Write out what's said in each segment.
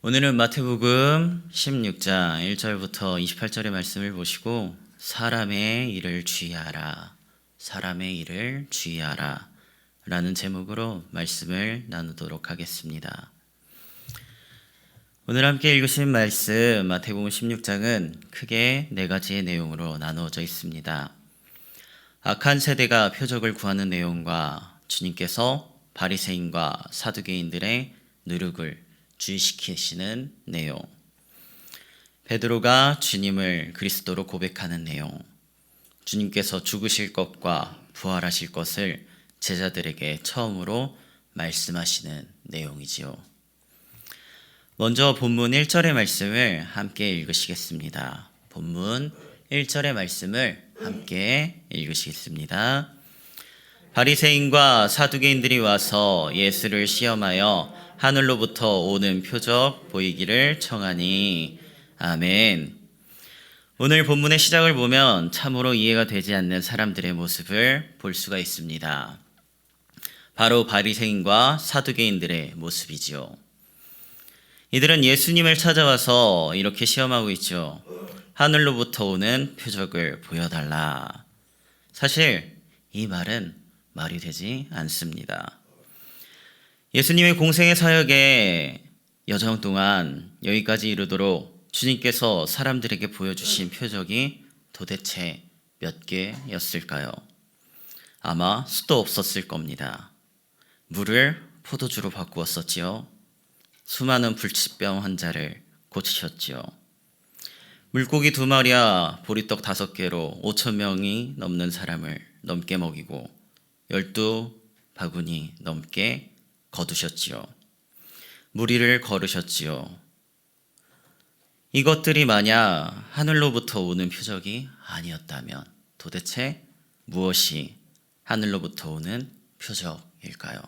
오늘은 마태복음 16장 1절부터 28절의 말씀을 보시고 사람의 일을 주의하라, 사람의 일을 주의하라 라는 제목으로 말씀을 나누도록 하겠습니다. 오늘 함께 읽으신 말씀 마태복음 16장은 크게 네 가지의 내용으로 나누어져 있습니다. 악한 세대가 표적을 구하는 내용과 주님께서 바리새인과 사두개인들의 누룩을 주의시키시는 내용, 베드로가 주님을 그리스도로 고백하는 내용, 주님께서 죽으실 것과 부활하실 것을 제자들에게 처음으로 말씀하시는 내용이지요. 먼저 본문 1절의 말씀을 함께 읽으시겠습니다. 본문 1절의 말씀을 함께 읽으시겠습니다. 바리새인과 사두개인들이 와서 예수를 시험하여 하늘로부터 오는 표적 보이기를 청하니. 아멘. 오늘 본문의 시작을 보면 참으로 이해가 되지 않는 사람들의 모습을 볼 수가 있습니다. 바로 바리새인과 사두개인들의 모습이지요. 이들은 예수님을 찾아와서 이렇게 시험하고 있죠. 하늘로부터 오는 표적을 보여달라. 사실 이 말은 말이 되지 않습니다. 예수님의 공생의 사역에 여정 동안 여기까지 이르도록 주님께서 사람들에게 보여주신 표적이 도대체 몇 개였을까요? 아마 수도 없었을 겁니다. 물을 포도주로 바꾸었었지요. 수많은 불치병 환자를 고치셨지요. 물고기 2마리와 보리떡 5개로 5,000명이 넘는 사람을 넘게 먹이고 12바구니 넘게 거두셨지요. 무리를 걸으셨지요. 이것들이 만약 하늘로부터 오는 표적이 아니었다면 도대체 무엇이 하늘로부터 오는 표적일까요?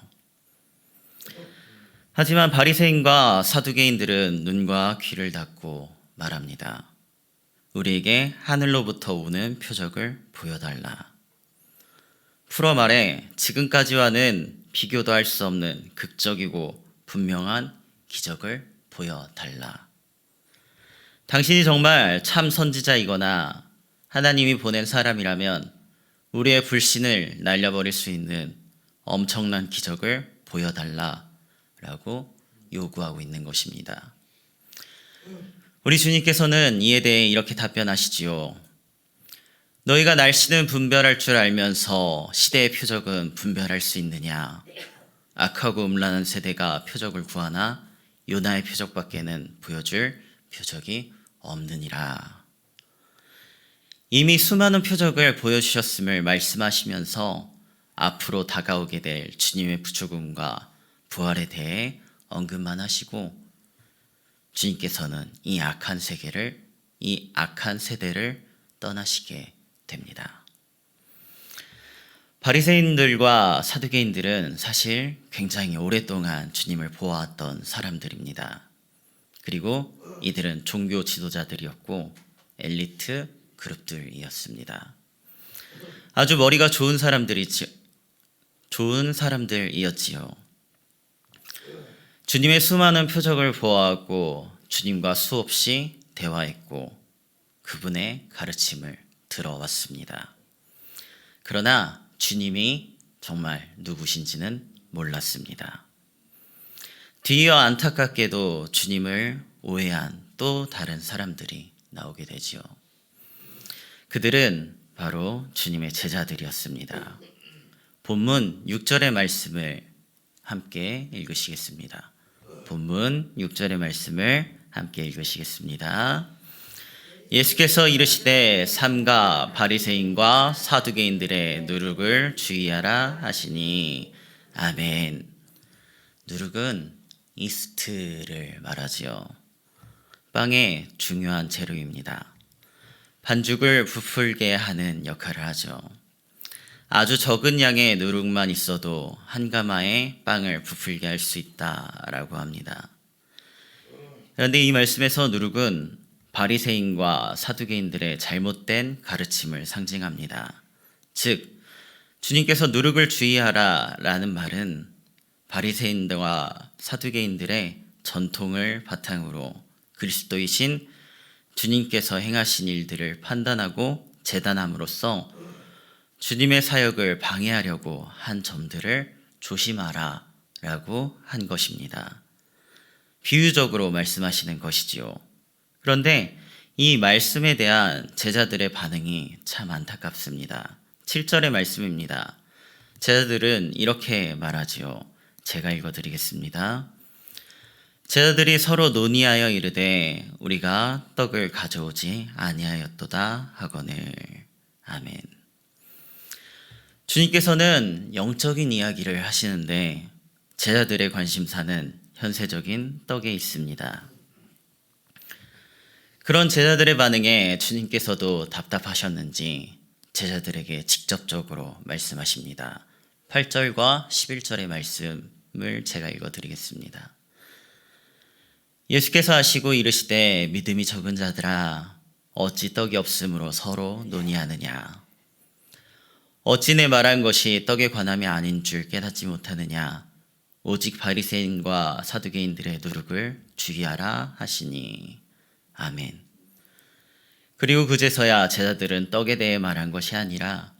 하지만 바리새인과 사두개인들은 눈과 귀를 닫고 말합니다. 우리에게 하늘로부터 오는 표적을 보여달라. 풀어 말해 지금까지와는 비교도 할 수 없는 극적이고 분명한 기적을 보여달라. 당신이 정말 참 선지자이거나 하나님이 보낸 사람이라면 우리의 불신을 날려버릴 수 있는 엄청난 기적을 보여달라라고 요구하고 있는 것입니다. 우리 주님께서는 이에 대해 이렇게 답변하시지요. 너희가 날씨는 분별할 줄 알면서 시대의 표적은 분별할 수 있느냐? 악하고 음란한 세대가 표적을 구하나 요나의 표적밖에는 보여줄 표적이 없느니라. 이미 수많은 표적을 보여주셨음을 말씀하시면서 앞으로 다가오게 될 주님의 부조금과 부활에 대해 언급만 하시고 주님께서는 이 악한 세대를 떠나시게 됩니다. 바리새인들과 사두개인들은 사실 굉장히 오랫동안 주님을 보아왔던 사람들입니다. 그리고 이들은 종교 지도자들이었고 엘리트 그룹들이었습니다. 아주 머리가 좋은 사람들이었지요. 주님의 수많은 표적을 보아하고 주님과 수없이 대화했고 그분의 가르침을 들어왔습니다. 그러나 주님이 정말 누구신지는 몰랐습니다. 뒤이어 안타깝게도 주님을 오해한 또 다른 사람들이 나오게 되지요. 그들은 바로 주님의 제자들이었습니다. 본문 6절의 말씀을 함께 읽으시겠습니다. 본문 6절의 말씀을 함께 읽으시겠습니다. 예수께서 이르시되 삼가 바리새인과 사두개인들의 누룩을 주의하라 하시니. 아멘. 누룩은 이스트를 말하지요. 빵의 중요한 재료입니다. 반죽을 부풀게 하는 역할을 하죠. 아주 적은 양의 누룩만 있어도 한 가마의 빵을 부풀게 할 수 있다라고 합니다. 그런데 이 말씀에서 누룩은 바리새인과 사두개인들의 잘못된 가르침을 상징합니다. 즉 주님께서 누룩을 주의하라라는 말은 바리새인들과 사두개인들의 전통을 바탕으로 그리스도이신 주님께서 행하신 일들을 판단하고 재단함으로써 주님의 사역을 방해하려고 한 점들을 조심하라 라고 한 것입니다. 비유적으로 말씀하시는 것이지요. 그런데 이 말씀에 대한 제자들의 반응이 참 안타깝습니다. 7절의 말씀입니다. 제자들은 이렇게 말하지요. 제가 읽어드리겠습니다. 제자들이 서로 논의하여 이르되 우리가 떡을 가져오지 아니하였도다 하거늘. 아멘. 주님께서는 영적인 이야기를 하시는데 제자들의 관심사는 현세적인 떡에 있습니다. 그런 제자들의 반응에 주님께서도 답답하셨는지 제자들에게 직접적으로 말씀하십니다. 8절과 11절의 말씀을 제가 읽어드리겠습니다. 예수께서 하시고 이르시되 믿음이 적은 자들아 어찌 떡이 없으므로 서로 논의하느냐. 어찌 내 말한 것이 떡에 관함이 아닌 줄 깨닫지 못하느냐. 오직 바리새인과 사두개인들의 누룩을 주의하라 하시니. 아멘. 그리고 그제서야 제자들은 떡에 대해 말한 것이 아니라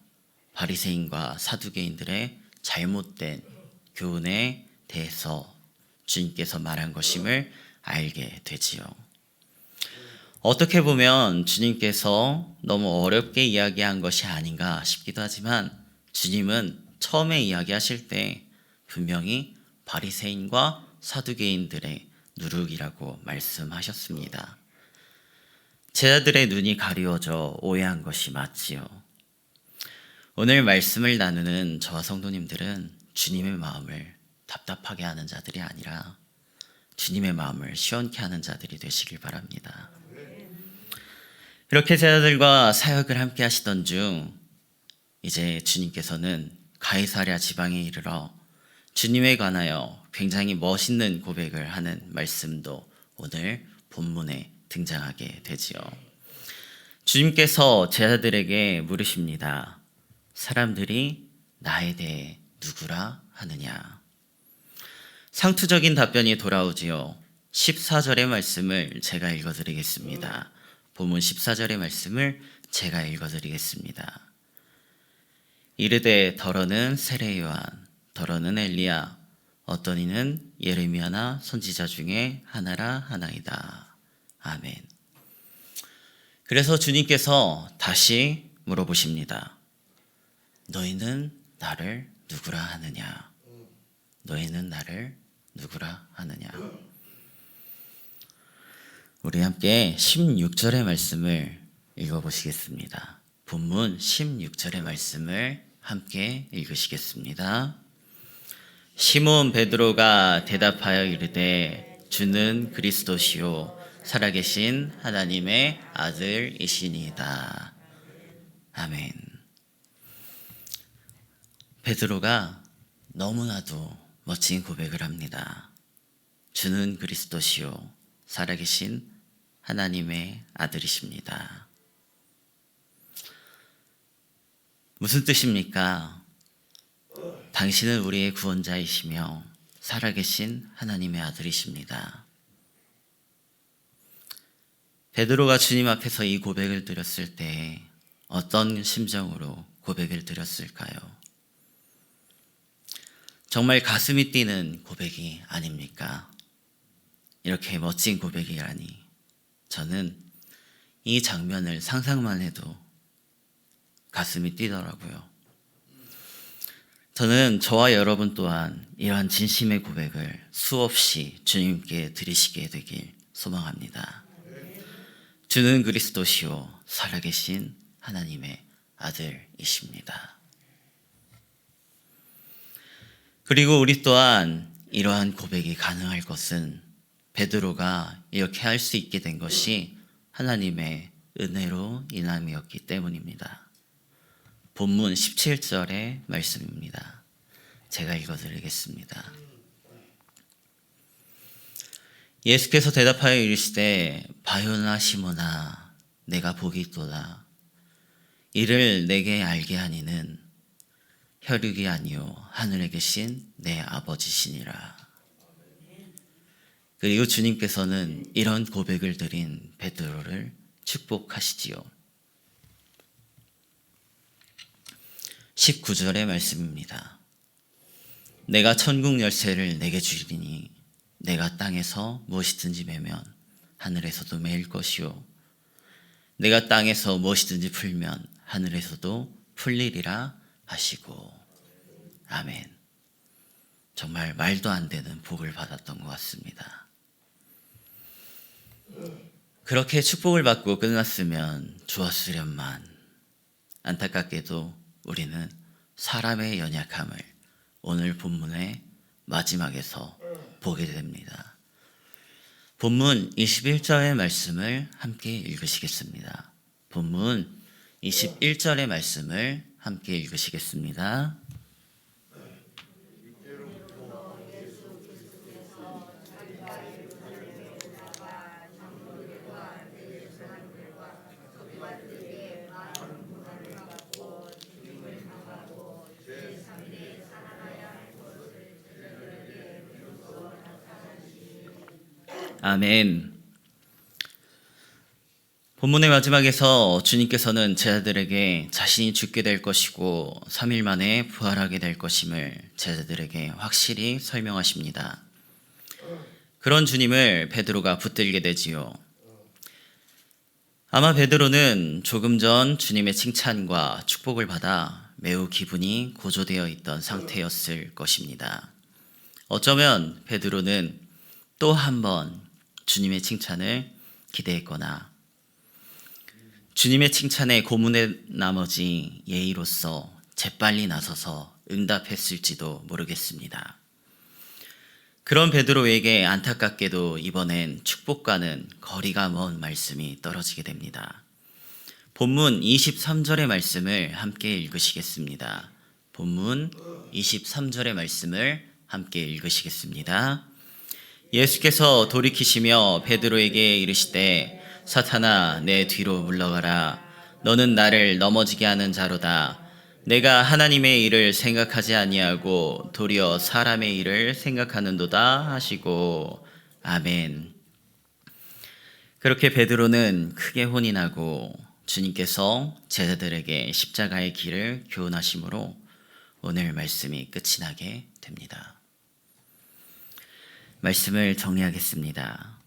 바리새인과 사두개인들의 잘못된 교훈에 대해서 주님께서 말한 것임을 알게 되지요. 어떻게 보면 주님께서 너무 어렵게 이야기한 것이 아닌가 싶기도 하지만 주님은 처음에 이야기하실 때 분명히 바리새인과 사두개인들의 누룩이라고 말씀하셨습니다. 제자들의 눈이 가리워져 오해한 것이 맞지요. 오늘 말씀을 나누는 저와 성도님들은 주님의 마음을 답답하게 하는 자들이 아니라 주님의 마음을 시원케 하는 자들이 되시길 바랍니다. 이렇게 제자들과 사역을 함께 하시던 중 이제 주님께서는 가이사랴 지방에 이르러 주님에 관하여 굉장히 멋있는 고백을 하는 말씀도 오늘 본문에 등장하게 되지요. 주님께서 제자들에게 물으십니다. 사람들이 나에 대해 누구라 하느냐? 상투적인 답변이 돌아오지요. 14절의 말씀을 제가 읽어드리겠습니다. 본문 14절의 말씀을 제가 읽어드리겠습니다. 이르되 더러는 세례 요한, 더러는 엘리야, 어떤 이는 예레미야나 선지자 중에 하나라 하나이다. 아멘. 그래서 주님께서 다시 물어보십니다. 너희는 나를 누구라 하느냐? 너희는 나를 누구라 하느냐? 우리 함께 16절의 말씀을 읽어보시겠습니다. 본문 16절의 말씀을 함께 읽으시겠습니다. 시몬 베드로가 대답하여 이르되 주는 그리스도시요 살아계신 하나님의 아들이시니이다. 아멘. 베드로가 너무나도 멋진 고백을 합니다. 주는 그리스도시요 살아계신 하나님의 아들이십니다. 무슨 뜻입니까? 당신은 우리의 구원자이시며 살아계신 하나님의 아들이십니다. 베드로가 주님 앞에서 이 고백을 드렸을 때 어떤 심정으로 고백을 드렸을까요? 정말 가슴이 뛰는 고백이 아닙니까? 이렇게 멋진 고백이라니 저는 이 장면을 상상만 해도 가슴이 뛰더라고요. 저는 저와 여러분 또한 이러한 진심의 고백을 수없이 주님께 드리시게 되길 소망합니다. 주는 그리스도시요 살아계신 하나님의 아들이십니다. 그리고 우리 또한 이러한 고백이 가능할 것은 베드로가 이렇게 할 수 있게 된 것이 하나님의 은혜로 인함이었기 때문입니다. 본문 17절의 말씀입니다. 제가 읽어드리겠습니다. 예수께서 대답하여 이르시되 바요나 시몬아 내가 복이 있도다. 이를 내게 알게 하니는 혈육이 아니요 하늘에 계신 내 아버지시니라. 그리고 주님께서는 이런 고백을 드린 베드로를 축복하시지요. 19절의 말씀입니다. 내가 천국 열쇠를 내게 주리니 내가 땅에서 무엇이든지 매면 하늘에서도 매일 것이요 내가 땅에서 무엇이든지 풀면 하늘에서도 풀리리라 하시고. 아멘. 정말 말도 안 되는 복을 받았던 것 같습니다. 그렇게 축복을 받고 끝났으면 좋았으련만 안타깝게도 우리는 사람의 연약함을 오늘 본문의 마지막에서 보게 됩니다. 본문 21절의 말씀을 함께 읽으시겠습니다. 본문 21절의 말씀을 함께 읽으시겠습니다. 아멘. 본문의 마지막에서 주님께서는 제자들에게 자신이 죽게 될 것이고 3일 만에 부활하게 될 것임을 제자들에게 확실히 설명하십니다. 그런 주님을 베드로가 붙들게 되지요. 아마 베드로는 조금 전 주님의 칭찬과 축복을 받아 매우 기분이 고조되어 있던 상태였을 것입니다. 어쩌면 베드로는 또 한 번 주님의 칭찬을 기대했거나 주님의 칭찬에 고문의 나머지 예의로서 재빨리 나서서 응답했을지도 모르겠습니다. 그런 베드로에게 안타깝게도 이번엔 축복과는 거리가 먼 말씀이 떨어지게 됩니다. 본문 23절의 말씀을 함께 읽으시겠습니다. 본문 23절의 말씀을 함께 읽으시겠습니다. 예수께서 돌이키시며 베드로에게 이르시되 사탄아 내 뒤로 물러가라. 너는 나를 넘어지게 하는 자로다. 내가 하나님의 일을 생각하지 아니하고 도리어 사람의 일을 생각하는도다 하시고. 아멘. 그렇게 베드로는 크게 혼이 나고 주님께서 제자들에게 십자가의 길을 교훈하심으로 오늘 말씀이 끝이 나게 됩니다. 말씀을 정리하겠습니다.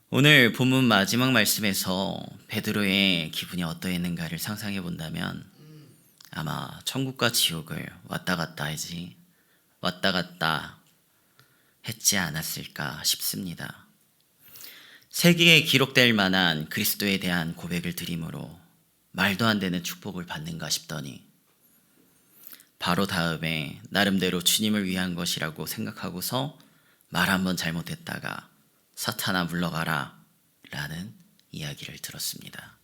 오늘 본문 마지막 말씀에서 베드로의 기분이 어떠했는가를 상상해 본다면 아마 천국과 지옥을 왔다 갔다 했지 않았을까 싶습니다. 세계에 기록될 만한 그리스도에 대한 고백을 드림으로 말도 안 되는 축복을 받는가 싶더니 바로 다음에 나름대로 주님을 위한 것이라고 생각하고서 말 한번 잘못했다가 사탄아 물러가라 라는 이야기를 들었습니다.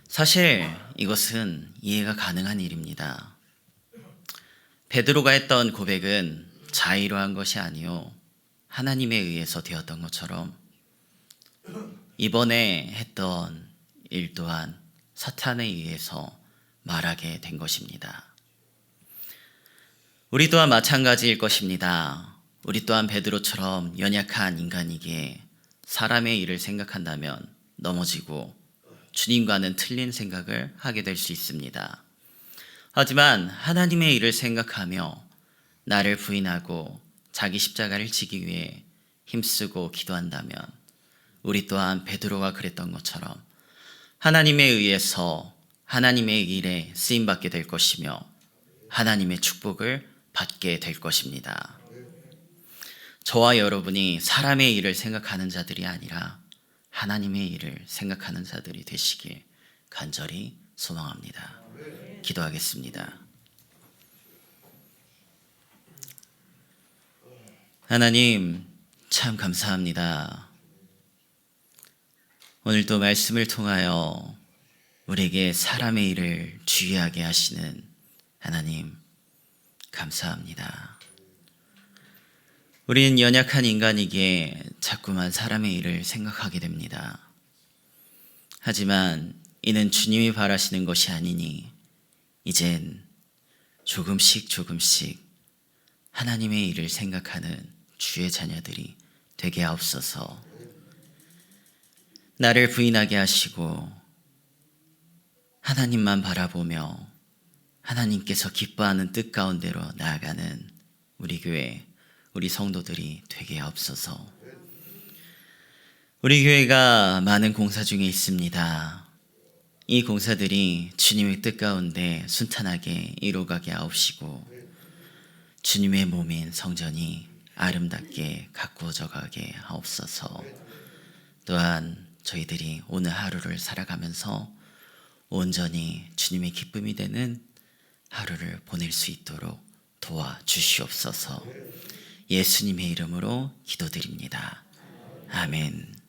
사실 이것은 이해가 가능한 일입니다. 베드로가 했던 고백은 자의로 것이 아니요 하나님에 의해서 되었던 것처럼 이번에 했던 일 또한 사탄에 의해서 말하게 된 것입니다. 우리 또한 마찬가지일 것입니다. 우리 또한 베드로처럼 연약한 인간이기에 사람의 일을 생각한다면 넘어지고 주님과는 틀린 생각을 하게 될 수 있습니다. 하지만 하나님의 일을 생각하며 나를 부인하고 자기 십자가를 지기 위해 힘쓰고 기도한다면 우리 또한 베드로가 그랬던 것처럼 하나님에 의해서 하나님의 일에 쓰임받게 될 것이며 하나님의 축복을 받게 될 것입니다. 저와 여러분이 사람의 일을 생각하는 자들이 아니라 하나님의 일을 생각하는 자들이 되시길 간절히 소망합니다. 기도하겠습니다. 하나님 참 감사합니다. 오늘도 말씀을 통하여 우리에게 사람의 일을 주의하게 하시는 하나님 감사합니다. 우리는 연약한 인간이기에 자꾸만 사람의 일을 생각하게 됩니다. 하지만 이는 주님이 바라시는 것이 아니니 이젠 조금씩 하나님의 일을 생각하는 주의 자녀들이 되게 하옵소서. 나를 부인하게 하시고 하나님만 바라보며 하나님께서 기뻐하는 뜻 가운데로 나아가는 우리 교회, 우리 성도들이 되게 하옵소서. 우리 교회가 많은 공사 중에 있습니다. 이 공사들이 주님의 뜻 가운데 순탄하게 이루어가게 하옵시고 주님의 몸인 성전이 아름답게 가꾸어져 가게 하옵소서. 또한 저희들이 오늘 하루를 살아가면서 온전히 주님의 기쁨이 되는 하루를 보낼 수 있도록 도와주시옵소서. 예수님의 이름으로 기도드립니다. 아멘.